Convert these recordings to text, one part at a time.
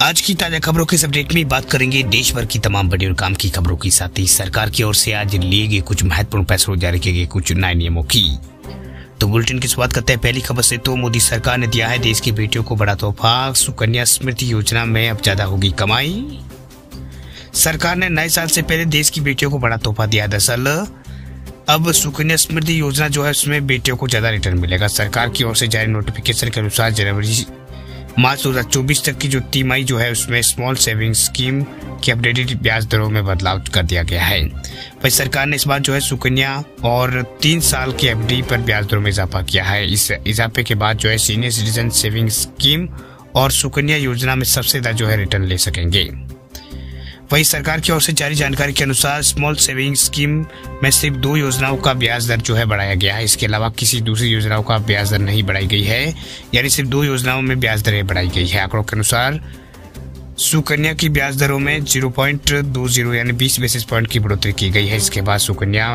आज की ताजा खबरों के इस अपडेट में बात करेंगे देश भर की तमाम बड़ी और काम की खबरों के साथ ही सरकार की ओर से आज लिए गए कुछ महत्वपूर्ण फैसलों जारी किए गए कुछ नए नियमों की। तो बुलेटिन की शुरुआत करते हैं पहली खबर से। तो मोदी सरकार ने दिया है देश की बेटियों को बड़ा तोहफा, सुकन्या समृद्धि योजना में अब ज्यादा होगी कमाई। सरकार ने नए साल से पहले देश की बेटियों को बड़ा तोहफा दिया। दरअसल अब सुकन्या समृद्धि योजना जो है उसमें बेटियों को ज्यादा रिटर्न मिलेगा। सरकार की ओर से जारी नोटिफिकेशन के अनुसार जनवरी मार्च 2024 तक की जो तिमाही जो है उसमें स्मॉल सेविंग स्कीम की अपडेटेड ब्याज दरों में बदलाव कर दिया गया है। वही सरकार ने इस बार जो है सुकन्या और 3 साल की एफडी पर ब्याज दरों में इजाफा किया है। इस इजाफे के बाद जो है सीनियर सिटीजन सेविंग स्कीम और सुकन्या योजना में सबसे ज्यादा जो है रिटर्न ले सकेंगे। वही सरकार की ओर से जारी जानकारी के अनुसार स्मॉल सेविंग स्कीम में सिर्फ 2 योजनाओं का ब्याज दर जो है बढ़ाया गया है। इसके अलावा किसी दूसरी योजनाओं का ब्याज दर नहीं बढ़ाई गई है, यानी सिर्फ 2 योजनाओं में ब्याज दरें बढ़ाई गई है। आंकड़ों के अनुसार सुकन्या की ब्याज दरों में 0.20 यानी 20 बेसिस पॉइंट की बढ़ोतरी की गई है। इसके बाद सुकन्या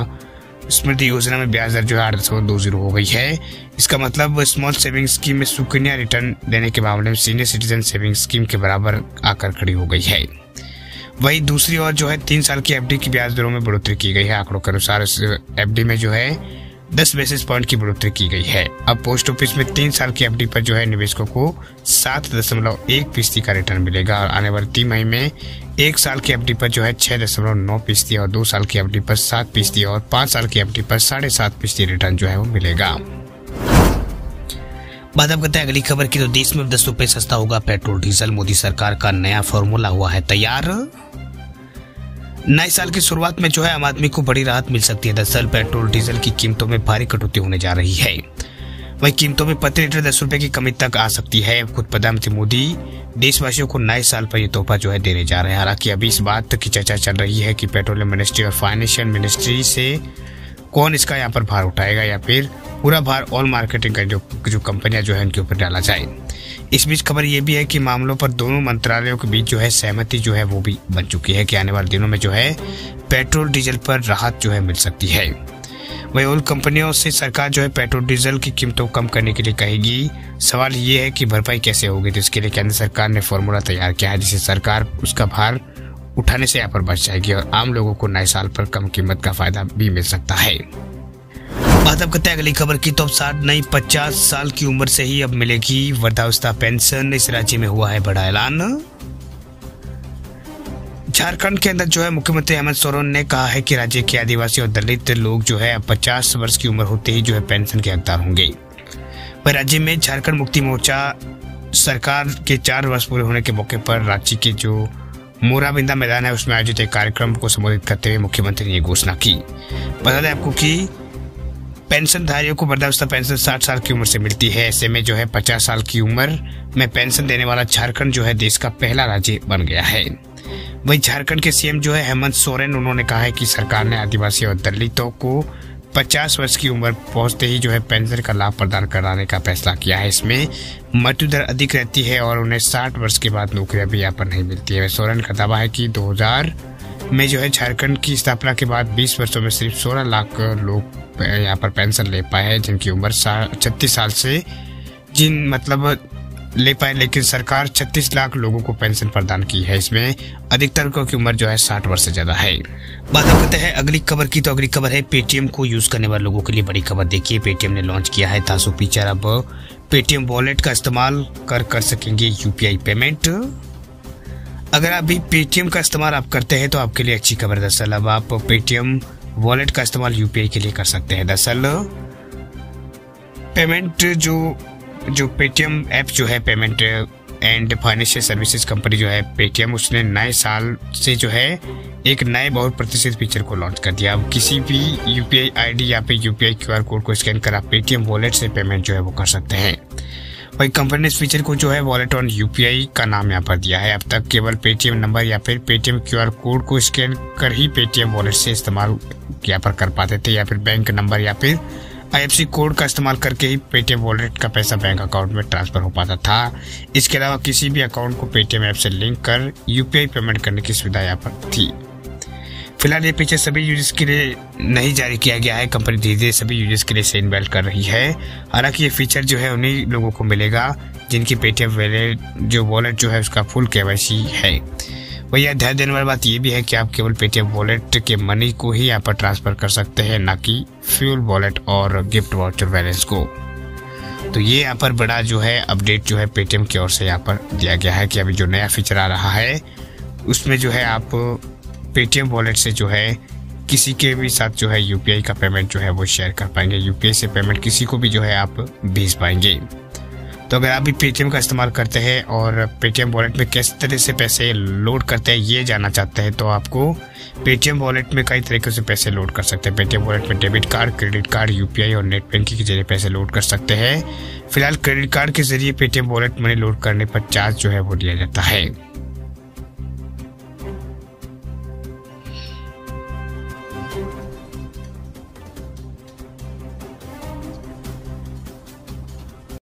समृद्धि योजना में ब्याज दर जो है 8.20 हो गई है। इसका मतलब स्मॉल सेविंग स्कीम में सुकन्या रिटर्न देने के मामले में सीनियर सिटीजन सेविंग स्कीम के बराबर आकर खड़ी हो गई है। वही दूसरी ओर जो है 3 साल की एफडी की ब्याज दरों में बढ़ोतरी की गई है। आंकड़ों के अनुसार इस एफडी में जो है 10 बेसिस पॉइंट की बढ़ोतरी की गई है। अब पोस्ट ऑफिस में 3 साल की एफडी पर जो है निवेशकों को 7.1% का रिटर्न मिलेगा और आने वाली तिमाही में 1 साल की एफडी पर जो है 6.9% और 2 साल की एफडी पर 7% और 5 साल की एफडी पर 7.5% रिटर्न जो है वो मिलेगा। बात अब करते हैं अगली खबर की। तो देश में 10 रुपए सस्ता होगा पेट्रोल डीजल, मोदी सरकार का नया फॉर्मूला हुआ है तैयार। नए साल की शुरुआत में जो है आम आदमी को बड़ी राहत मिल सकती है। दरअसल पेट्रोल डीजल की कीमतों में भारी कटौती होने जा रही है। वही कीमतों में प्रति लीटर 10 रुपए की कमी तक आ सकती है। खुद प्रधानमंत्री मोदी देशवासियों को नए साल पर यह तोहफा जो है देने जा रहे हैं। हालांकि अभी इस बात की चर्चा चल रही है कि पेट्रोलियम मिनिस्ट्री और फाइनेंशियल मिनिस्ट्री से कौन इसका यहाँ पर भार उठाएगा या फिर पूरा भार ऑल मार्केटिंग का जो कंपनियां जो है उनके ऊपर डाला जाए। इस बीच खबर ये भी है कि मामलों पर दोनों मंत्रालयों के बीच जो है सहमति जो है वो भी बन चुकी है कि आने वाले दिनों में जो है पेट्रोल डीजल पर राहत जो है मिल सकती है। वही ऑयल कंपनियों से सरकार जो है पेट्रोल डीजल की कीमतों को कम करने के लिए कहेगी। सवाल ये है कि भरपाई कैसे होगी। तो इसके लिए केंद्र सरकार ने फॉर्मूला तैयार किया है जिससे सरकार उसका भार उठाने से यहाँ पर बच जाएगी और आम लोगों को नए साल पर कम कीमत का फायदा भी मिल सकता है। बात अब करते हैं अगली खबर की। तो अब 60 नहीं 50 साल की उम्र से ही अब मिलेगी वृद्धावस्था पेंशन। इस राज्य में हुआ है बड़ा ऐलान। झारखंड के अंदर जो है मुख्यमंत्री हेमंत सोरेन ने कहा है कि राज्य के आदिवासी और दलित लोग जो है अब 50 वर्ष की उम्र होते ही जो है पेंशन के हकदार होंगे। वह राज्य में झारखंड मुक्ति मोर्चा सरकार के 4 वर्ष पूरे होने के मौके पर रांची के जो मोराबिंदा मैदान है उसमें आयोजित एक कार्यक्रम को संबोधित करते हुए मुख्यमंत्री ने घोषणा की। बता दें आपको कि पेंशनधारियों को वृद्धावस्था पेंशन 60 साल की उम्र से मिलती है। ऐसे में जो है 50 साल की उम्र में पेंशन देने वाला झारखंड जो है देश का पहला राज्य बन गया है। वही झारखंड के सीएम जो है हेमंत सोरेन उन्होंने कहा है कि सरकार ने आदिवासी और दलितों को 50 वर्ष की उम्र पहुंचते ही जो है पेंशन का लाभ प्रदान कराने का फैसला किया है। इसमें मृत्यु दर अधिक रहती है और उन्हें 60 वर्ष के बाद नौकरियां भी यहाँ पर नहीं मिलती है। सोरेन का दावा है कि 2000 में जो है झारखंड की स्थापना के बाद 20 वर्षों में सिर्फ 16 लाख लोग यहाँ पर पेंशन ले पाए हैं जिनकी उम्र 36 साल से ले पाए, लेकिन सरकार 36 लाख लोगों को पेंशन प्रदान की है। इसमें अधिकतर की उम्र जो है 60 वर्ष से ज्यादा है। बात करते हैं अगली खबर की। तो अगली खबर है पेटीएम को यूज करने वाले लोगों के लिए बड़ी खबर। देखिए पेटीएम ने लॉन्च किया है तासु फीचर। अब पेटीएम वॉलेट का इस्तेमाल कर सकेंगे यूपीआई पेमेंट। अगर अभी पेटीएम का इस्तेमाल आप करते हैं तो आपके लिए अच्छी खबर। दरअसल अब आप पेटीएम वॉलेट का इस्तेमाल यूपीआई के लिए कर सकते हैं। दरअसल पेमेंट जो पेटीएम ऐप जो है payment and financial services company जो है पेटीएम उसने नए साल से जो है एक नए बहुत प्रतिष्ठित फीचर को लॉन्च कर दिया। अब किसी भी यूपीआई आईडी या फिर यूपीआई क्यूआर कोड को स्कैन कर आप पेटीएम वॉलेट से पेमेंट जो है वो कर सकते हैं। वही कंपनी ने इस फीचर को जो है वॉलेट ऑन यूपीआई का नाम यहाँ पर दिया है। अब तक केवल पेटीएम नंबर या फिर पेटीएम क्यूआर कोड को स्कैन कर ही पेटीएम वॉलेट से इस्तेमाल यहाँ पर कर पाते थे या फिर बैंक नंबर या फिर आईएफएससी कोड का इस्तेमाल करके ही पेटीएम वॉलेट का पैसा बैंक अकाउंट में ट्रांसफर हो पाता था। इसके अलावा किसी भी अकाउंट को पेटीएम ऐप से लिंक कर यूपीआई पेमेंट करने की सुविधा यहाँ पर थी। फिलहाल ये फीचर सभी यूजर्स के लिए नहीं जारी किया गया है। कंपनी धीरे धीरे सभी यूजर्स के लिए इसे इनवेल कर रही है। हालांकि ये फीचर जो है उन्हीं लोगों को मिलेगा जिनकी पेटीएम वॉलेट जो है उसका फुल KYC है। वही ध्यान देने वाली बात ये भी है कि आप केवल पेटीएम वॉलेट के मनी को ही यहाँ पर ट्रांसफर कर सकते हैं, ना कि फ्यूल वॉलेट और गिफ्ट वाउचर बैलेंस को। तो ये यहाँ पर बड़ा जो है अपडेट जो है पेटीएम की ओर से यहाँ पर दिया गया है कि अभी जो नया फीचर आ रहा है उसमें जो है आप पेटीएम वॉलेट से जो है किसी के भी साथ जो है UPI का पेमेंट जो है वो शेयर कर पाएंगे। UPI से पेमेंट किसी को भी जो है आप भेज पाएंगे। तो अगर आप भी पेटीएम का इस्तेमाल करते हैं और पेटीएम वॉलेट में किस तरह से पैसे लोड करते हैं ये जानना चाहते हैं, तो आपको पेटीएम वॉलेट में कई तरीकों से पैसे लोड कर सकते हैं। पेटीएम वॉलेट में debit card, credit card, UPI और नेट बैंकिंग के जरिए पैसे लोड कर सकते हैं। फिलहाल क्रेडिट कार्ड के जरिए पेटीएम वॉलेट मनी लोड करने पर चार्ज जो है वो लिया जाता है।